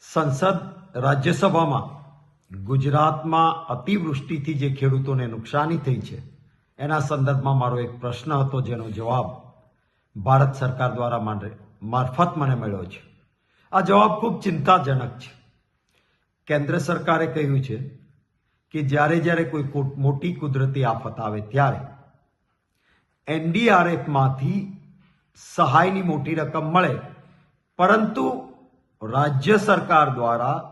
સંસદ રાજ્યસભામાં ગુજરાતમાં અતિવૃષ્ટિથી જે ખેડૂતોને નુકસાની થઈ છે એના સંદર્ભમાં મારો એક પ્રશ્ન હતો, જેનો જવાબ ભારત સરકાર દ્વારા મારફત મને મળ્યો છે. આ જવાબ ખૂબ ચિંતાજનક છે. કેન્દ્ર સરકારે કહ્યું છે કે જ્યારે કોઈ મોટી કુદરતી આફત આવે ત્યારે એનડીઆરએફમાંથી સહાયની મોટી રકમ મળે, પરંતુ રાજ્ય સરકાર દ્વારા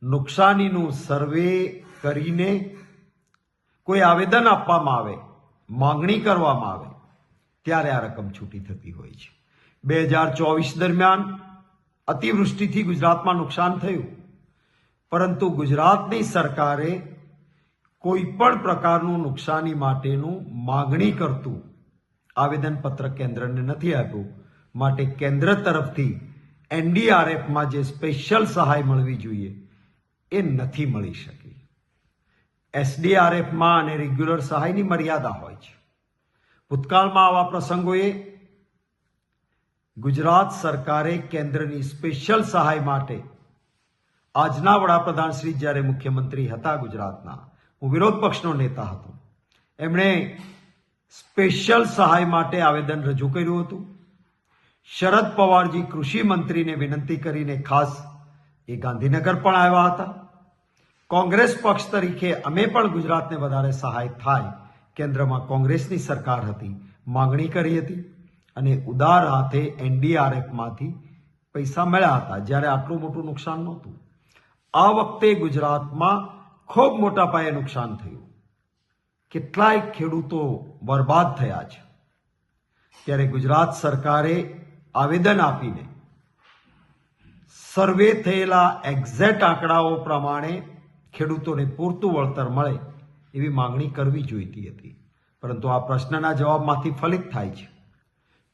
નુકસાનીનું સર્વે કરીને કોઈ આવેદન આપવામાં આવે, માંગણી કરવામાં આવે, ત્યારે આ રકમ છૂટી થતી હોય છે. 2024 દરમિયાન અતિવૃષ્ટિથી ગુજરાતમાં નુકસાન થયું, પરંતુ ગુજરાતની સરકારે કોઈ પણ પ્રકારનું નુકસાની માટેનું માંગણી કરતું આવેદનપત્ર કેન્દ્રને નથી આપ્યું. માટે કેન્દ્ર તરફથી એનડીઆરએફમાં જે સ્પેશિયલ સહાય મળવી જોઈએ એ નથી મળી શકી. એસડીઆરએફમાં અને રેગ્યુલર સહાયની મર્યાદા હોય છે. ભૂતકાળમાં આવા પ્રસંગોએ ગુજરાત સરકારે કેન્દ્રની સ્પેશિયલ સહાય માટે આજના વડાપ્રધાન શ્રી જ્યારે મુખ્યમંત્રી હતા ગુજરાતના, હું વિરોધ પક્ષનો નેતા હતો, એમણે સ્પેશિયલ સહાય માટે આવેદન રજૂ કર્યું હતું. શરદ પવારજી કૃષિ મંત્રીને વિનંતી કરીને ખાસ એ ગાંધીનગર પણ આવ્યા હતા. કોંગ્રેસ પક્ષ તરીકે અમે પણ ગુજરાતને વધારે સહાય થાય, કેન્દ્રમાં કોંગ્રેસની સરકાર હતી, માંગણી કરી હતી અને ઉદાર હાથે એનડીઆરએફમાંથી પૈસા મળ્યા હતા જ્યારે આટલું મોટું નુકસાન નહોતું. આ વખતે ગુજરાતમાં ખૂબ મોટા પાયે નુકસાન થયું, કેટલાય ખેડૂતો બરબાદ થયા છે. ત્યારે ગુજરાત સરકારે આવેદન આપીને સર્વે થયેલા એક્ઝેક્ટ આંકડાઓ પ્રમાણે ખેડૂતોને પૂરતું વળતર મળે એવી માંગણી કરવી જોઈતી હતી. પરંતુ આ પ્રશ્નના જવાબમાંથી ફલિત થાય છે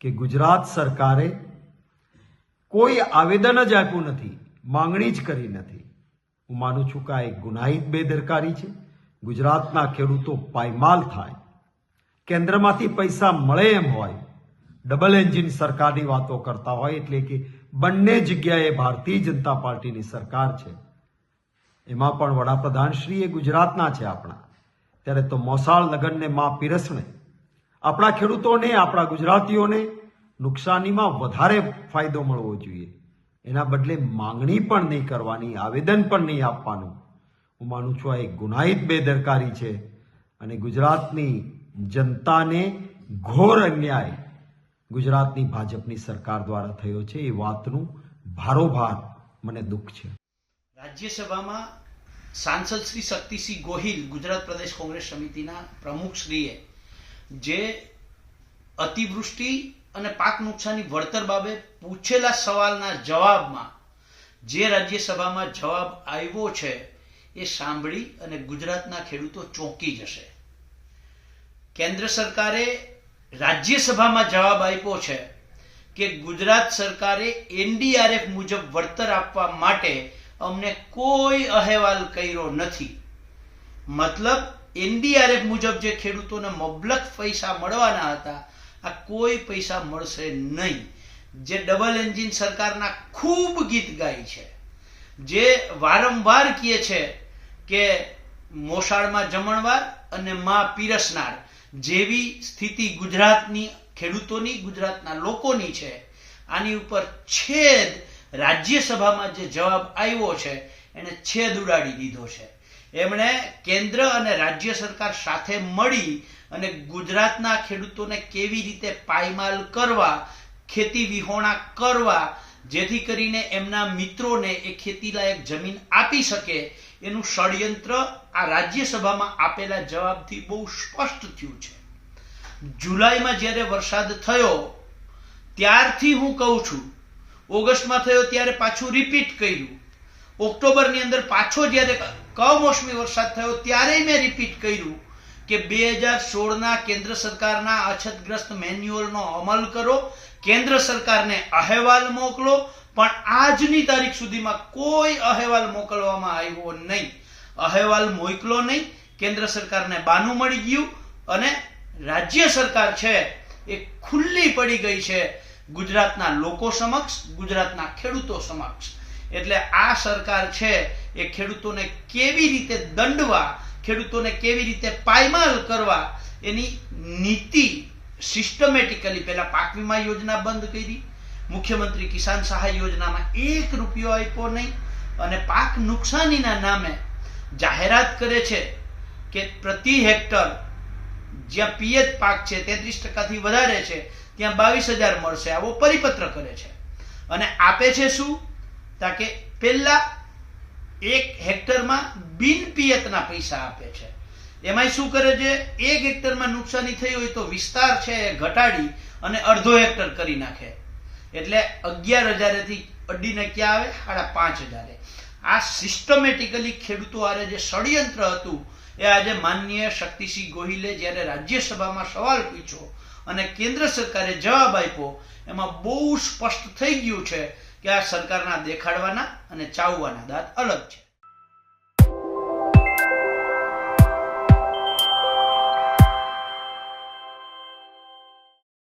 કે ગુજરાત સરકારે કોઈ આવેદન જ આપ્યું નથી, માંગણી જ કરી નથી. હું માનું છું કે આ એક ગુનાહિત બેદરકારી છે. ગુજરાતના ખેડૂતો પાયમાલ થાય, કેન્દ્રમાંથી પૈસા મળે એમ હોય, ડબલ એન્જિન સરકારની વાતો કરતા હોય, એટલે કે બંને જગ્યાએ ભારતીય જનતા પાર્ટીની સરકાર છે, એમાં પણ વડાપ્રધાન શ્રી એ ગુજરાતના છે આપણા, ત્યારે તો મોસાળ લગનને માં પીરસણે. આપણા ખેડૂતોને, આપણા ગુજરાતીઓને નુકસાનીમાં વધારે ફાયદો મળવો જોઈએ. એના બદલે માંગણી પણ નહીં કરવાની, આવેદન પણ નહીં આપવાનું. હું માનું છું આ એક ગુનાહિત બેદરકારી છે અને ગુજરાતની જનતાને ઘોર અન્યાય ગુજરાતની ભાજપની સરકાર દ્વારા થયો છે. એ વાતનું ભારોભાર મને દુઃખ છે. રાજ્યસભામાં સાંસદ શ્રી શક્તિસિંહ ગોહિલ, ગુજરાત પ્રદેશ કોંગ્રેસ સમિતિના પ્રમુખશ્રીએ જે અતિવૃષ્ટિ અને પાક નુકસાની વળતર બાબતે પૂછેલા સવાલના જવાબમાં જે રાજ્યસભામાં જવાબ આવ્યો છે એ સાંભળી અને ગુજરાતના ખેડૂતો ચોંકી જશે. કેન્દ્ર સરકારે રાજ્યસભામાં જવાબ આપ્યો છે કે ગુજરાત સરકારે એનડીઆરએફ મુજબ વળતર આપવા માટે અમને કોઈ અહેવાલ કર્યો નથી. મતલબ એનડીઆરએફ મુજબ જે ખેડૂતોને મબલક પૈસા મળવાના હતા, આ કોઈ પૈસા મળશે નહીં. જે ડબલ એન્જિન સરકારના ખૂબ ગીત ગાય છે, જે વારંવાર કહે છે કે મોસાળમાં જમણવાર અને માં પીરસનાર જેવી સ્થિતિ ગુજરાતની ખેડૂતોની, ગુજરાતના લોકોની છે, આની ઉપર છેદ રાજ્યસભામાં જે જવાબ આવ્યો છે એને છેદ ઉડાડી દીધો છે. એમણે કેન્દ્ર અને રાજ્ય સરકાર સાથે મળી અને ગુજરાતના ખેડૂતોને કેવી રીતે પાયમાલ કરવા, ખેતી વિહોણા કરવા, જેથી કરીને એમના મિત્રોને એ ખેતીલાયક જમીન આપી શકે, એનું ષડયંત્ર આ રાજ્યસભામાં આપેલા જવાબથી બહુ સ્પષ્ટ થયું છે. જુલાઈમાં જ્યારે વરસાદ થયો ત્યારથી હું કહું છું, ઓગસ્ટમાં થયો ત્યારે પાછું રિપીટ કર્યું, ઓક્ટોબરની અંદર પાછો જ્યારે કમોસમી વરસાદ થયો ત્યારે મેં રિપીટ કર્યું કે 2016ના કેન્દ્ર સરકારના અછતગ્રસ્ત મેન્યુઅલનો અમલ કરો, કેન્દ્ર સરકારને અહેવાલ મોકલો. પણ આજની તારીખ સુધીમાં કોઈ અહેવાલ મોકલવામાં આવ્યો નહીં. અહેવાલ મોકલો નહીં, કેન્દ્ર સરકારને બાનું મળી ગયું અને રાજ્ય સરકાર છે એ ખુલ્લી પડી ગઈ છે ગુજરાતના લોકો સમક્ષ, ગુજરાતના ખેડૂતો સમક્ષ. એટલે આ સરકાર છે એ ખેડૂતોને કેવી રીતે દંડવા, ખેડૂતોને કેવી રીતે પાયમાલ કરવા એની નીતિ સિસ્ટમેટિકલી પહેલા પાક વીમા યોજના બંધ કરી, મુખ્યમંત્રી કિસાન સહાય યોજનામાં 1 રૂપિયો આપ્યો નહીં, અને પાક નુકસાનીના નામે જાહેરાત કરે છે કે પ્રતિ હેક્ટર જ્યાં પિયત પાક છે 33% વધારે છે ત્યાં 22,000 મળશે, આવો પરિપત્ર કરે છે. અને આપે છે શું? તાકે પહેલા 1 હેક્ટરમાં બિન પિયતના પૈસા આપે છે. એમાં શું કરે છે, 1 હેક્ટરમાં નુકસાની થઈ હોય તો વિસ્તાર છે એ ઘટાડી અને અડધો હેક્ટર કરી નાખે, એટલે 11,000 થી અડીને ક્યાં આવે 5,500. આ સિસ્ટમેટિકલી ખેડૂતો આરે જે ષડયંત્ર હતું એ આજે માનનીય શક્તિસિંહ ગોહિલે જ્યારે રાજ્યસભામાં સવાલ પૂછ્યો અને કેન્દ્ર સરકારે જવાબ આપ્યો, એમાં બહુ સ્પષ્ટ થઈ ગયું છે કે આ સરકારના દેખાડવાના અને ચાવવાના દાંત અલગ છે.